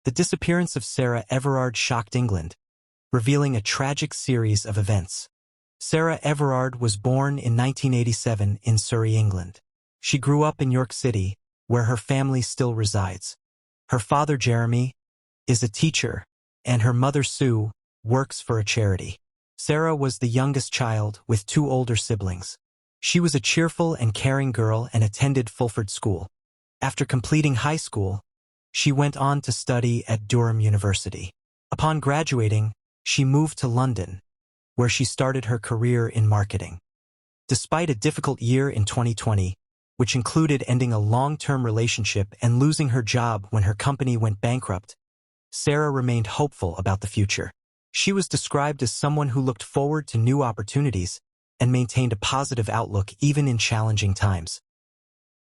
The disappearance of Sarah Everard shocked England, revealing a tragic series of events. Sarah Everard was born in 1987 in Surrey, England. She grew up in York City, where her family still resides. Her father, Jeremy, is a teacher, and her mother, Sue, works for a charity. Sarah was the youngest child with two older siblings. She was a cheerful and caring girl and attended Fulford School. After completing high school, she went on to study at Durham University. Upon graduating, she moved to London, where she started her career in marketing. Despite a difficult year in 2020, which included ending a long-term relationship and losing her job when her company went bankrupt, Sarah remained hopeful about the future. She was described as someone who looked forward to new opportunities and maintained a positive outlook even in challenging times.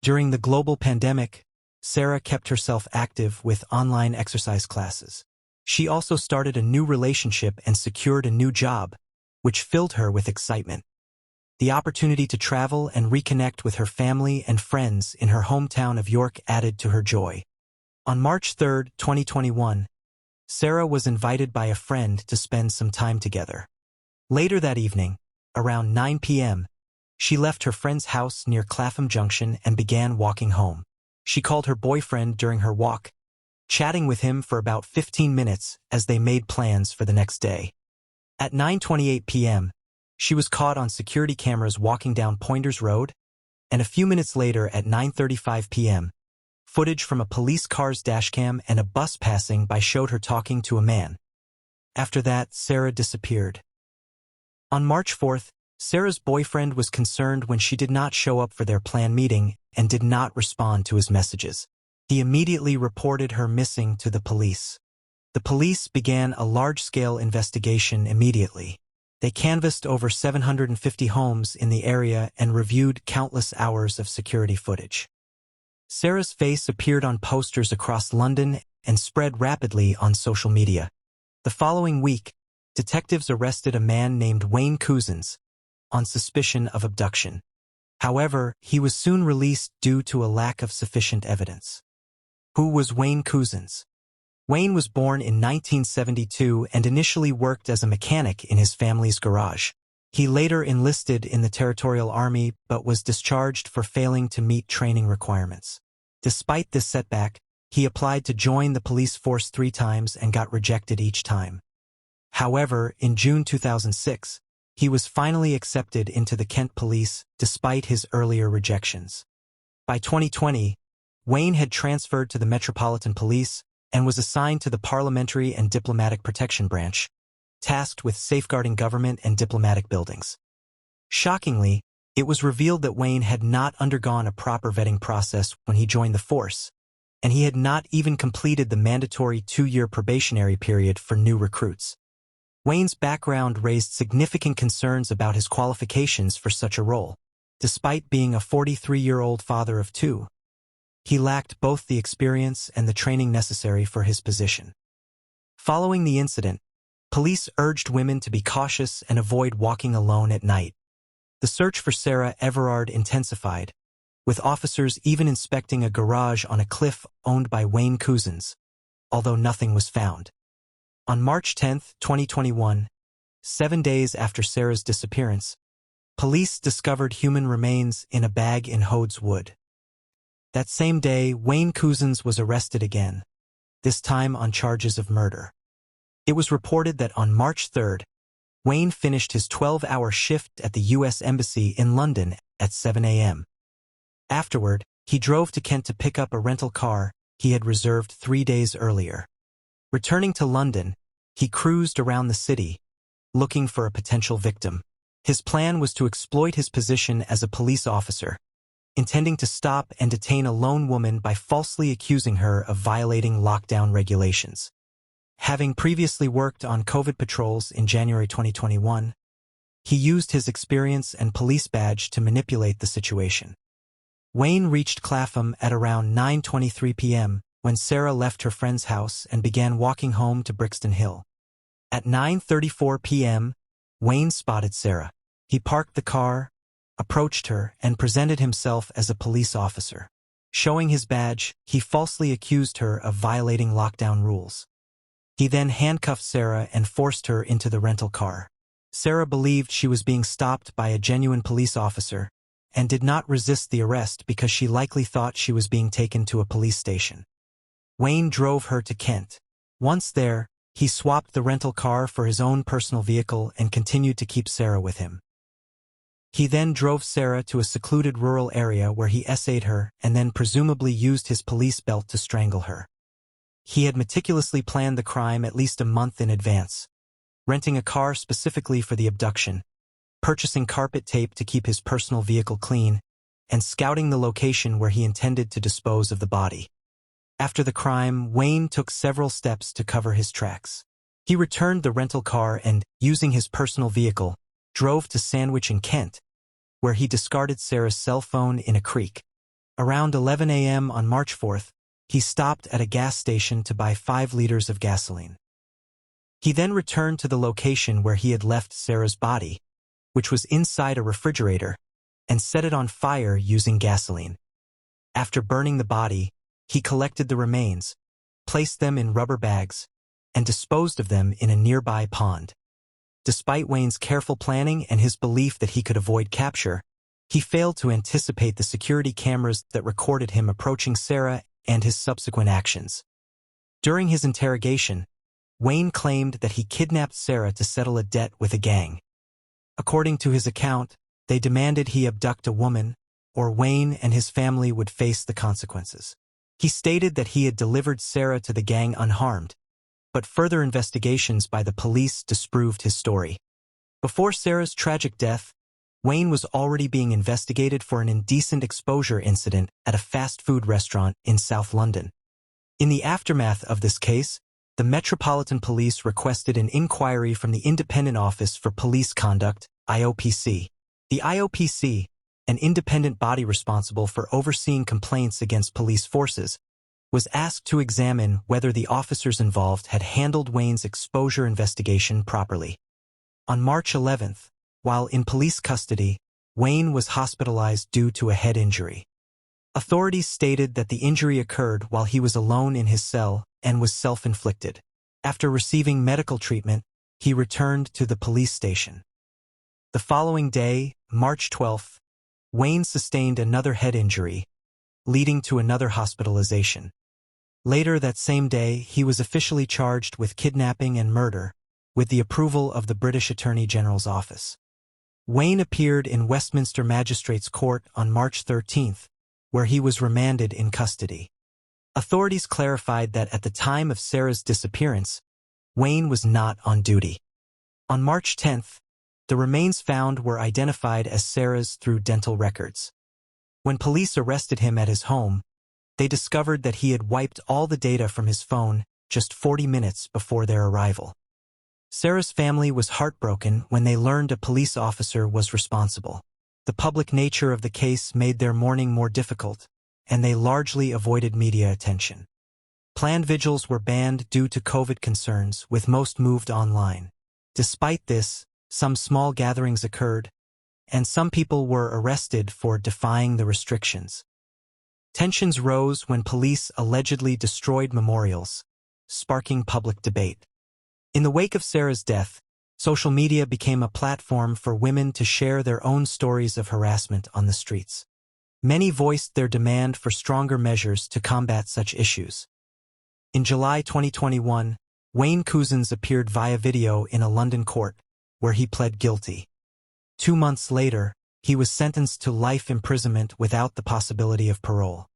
During the global pandemic, Sarah kept herself active with online exercise classes. She also started a new relationship and secured a new job, which filled her with excitement. The opportunity to travel and reconnect with her family and friends in her hometown of York added to her joy. On March 3, 2021, Sarah was invited by a friend to spend some time together. Later that evening, around 9 p.m., she left her friend's house near Clapham Junction and began walking home. She called her boyfriend during her walk, chatting with him for about 15 minutes as they made plans for the next day. At 9:28 p.m., she was caught on security cameras walking down Pointers Road, and a few minutes later at 9:35 p.m., footage from a police car's dashcam and a bus passing by showed her talking to a man. After that, Sarah disappeared. On March 4th, Sarah's boyfriend was concerned when she did not show up for their planned meeting and did not respond to his messages. He immediately reported her missing to the police. The police began a large-scale investigation immediately. They canvassed over 750 homes in the area and reviewed countless hours of security footage. Sarah's face appeared on posters across London and spread rapidly on social media. The following week, detectives arrested a man named Wayne Couzens on suspicion of abduction. However, he was soon released due to a lack of sufficient evidence. Who was Wayne Couzens? Wayne was born in 1972 and initially worked as a mechanic in his family's garage. He later enlisted in the Territorial Army but was discharged for failing to meet training requirements. Despite this setback, he applied to join the police force 3 times and got rejected each time. However, in June 2006, he was finally accepted into the Kent Police despite his earlier rejections. By 2020, Wayne had transferred to the Metropolitan Police and was assigned to the Parliamentary and Diplomatic Protection Branch, tasked with safeguarding government and diplomatic buildings. Shockingly, it was revealed that Wayne had not undergone a proper vetting process when he joined the force, and he had not even completed the mandatory 2-year probationary period for new recruits. Wayne's background raised significant concerns about his qualifications for such a role. Despite being a 43-year-old father of 2, he lacked both the experience and the training necessary for his position. Following the incident, police urged women to be cautious and avoid walking alone at night. The search for Sarah Everard intensified, with officers even inspecting a garage on a cliff owned by Wayne Couzens, although nothing was found. On March 10, 2021, 7 days after Sarah's disappearance, police discovered human remains in a bag in Hodes Wood. That same day, Wayne Couzens was arrested again, this time on charges of murder. It was reported that on March 3, Wayne finished his 12-hour shift at the U.S. Embassy in London at 7 a.m. Afterward, he drove to Kent to pick up a rental car he had reserved 3 days earlier. Returning to London, he cruised around the city, looking for a potential victim. His plan was to exploit his position as a police officer, intending to stop and detain a lone woman by falsely accusing her of violating lockdown regulations. Having previously worked on COVID patrols in January 2021, he used his experience and police badge to manipulate the situation. Wayne reached Clapham at around 9:23 p.m. when Sarah left her friend's house and began walking home to Brixton Hill. At 9:34 p.m., Wayne spotted Sarah. He parked the car, approached her, and presented himself as a police officer. Showing his badge, he falsely accused her of violating lockdown rules. He then handcuffed Sarah and forced her into the rental car. Sarah believed she was being stopped by a genuine police officer and did not resist the arrest because she likely thought she was being taken to a police station. Wayne drove her to Kent. Once there, he swapped the rental car for his own personal vehicle and continued to keep Sarah with him. He then drove Sarah to a secluded rural area where he essayed her and then presumably used his police belt to strangle her. He had meticulously planned the crime at least a month in advance, renting a car specifically for the abduction, purchasing carpet tape to keep his personal vehicle clean, and scouting the location where he intended to dispose of the body. After the crime, Wayne took several steps to cover his tracks. He returned the rental car and, using his personal vehicle, drove to Sandwich in Kent, where he discarded Sarah's cell phone in a creek. Around 11 a.m. on March 4th, he stopped at a gas station to buy 5 liters of gasoline. He then returned to the location where he had left Sarah's body, which was inside a refrigerator, and set it on fire using gasoline. After burning the body, he collected the remains, placed them in rubber bags, and disposed of them in a nearby pond. Despite Wayne's careful planning and his belief that he could avoid capture, he failed to anticipate the security cameras that recorded him approaching Sarah and his subsequent actions. During his interrogation, Wayne claimed that he kidnapped Sarah to settle a debt with a gang. According to his account, they demanded he abduct a woman, or Wayne and his family would face the consequences. He stated that he had delivered Sarah to the gang unharmed, but further investigations by the police disproved his story. Before Sarah's tragic death, Wayne was already being investigated for an indecent exposure incident at a fast food restaurant in South London. In the aftermath of this case, the Metropolitan Police requested an inquiry from the Independent Office for Police Conduct, IOPC. The IOPC, an independent body responsible for overseeing complaints against police forces, was asked to examine whether the officers involved had handled Wayne's exposure investigation properly. On March 11th, while in police custody, Wayne was hospitalized due to a head injury. Authorities stated that the injury occurred while he was alone in his cell and was self-inflicted. After receiving medical treatment, he returned to the police station. The following day, March 12th, Wayne sustained another head injury, leading to another hospitalization. Later that same day, he was officially charged with kidnapping and murder, with the approval of the British Attorney General's office. Wayne appeared in Westminster Magistrates' Court on March 13th, where he was remanded in custody. Authorities clarified that at the time of Sarah's disappearance, Wayne was not on duty. On March 10th, the remains found were identified as Sarah's through dental records. When police arrested him at his home, they discovered that he had wiped all the data from his phone just 40 minutes before their arrival. Sarah's family was heartbroken when they learned a police officer was responsible. The public nature of the case made their mourning more difficult, and they largely avoided media attention. Planned vigils were banned due to COVID concerns, with most moved online. Despite this, some small gatherings occurred, and some people were arrested for defying the restrictions. Tensions rose when police allegedly destroyed memorials, sparking public debate. In the wake of Sarah's death, social media became a platform for women to share their own stories of harassment on the streets. Many voiced their demand for stronger measures to combat such issues. In July 2021, Wayne Couzens appeared via video in a London court, where he pled guilty. 2 months later, he was sentenced to life imprisonment without the possibility of parole.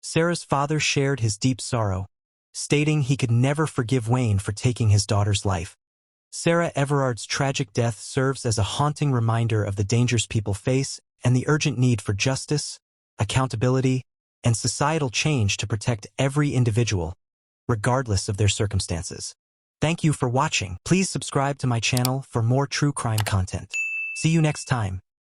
Sarah's father shared his deep sorrow, stating he could never forgive Wayne for taking his daughter's life. Sarah Everard's tragic death serves as a haunting reminder of the dangers people face and the urgent need for justice, accountability, and societal change to protect every individual, regardless of their circumstances. Thank you for watching. Please subscribe to my channel for more true crime content. See you next time.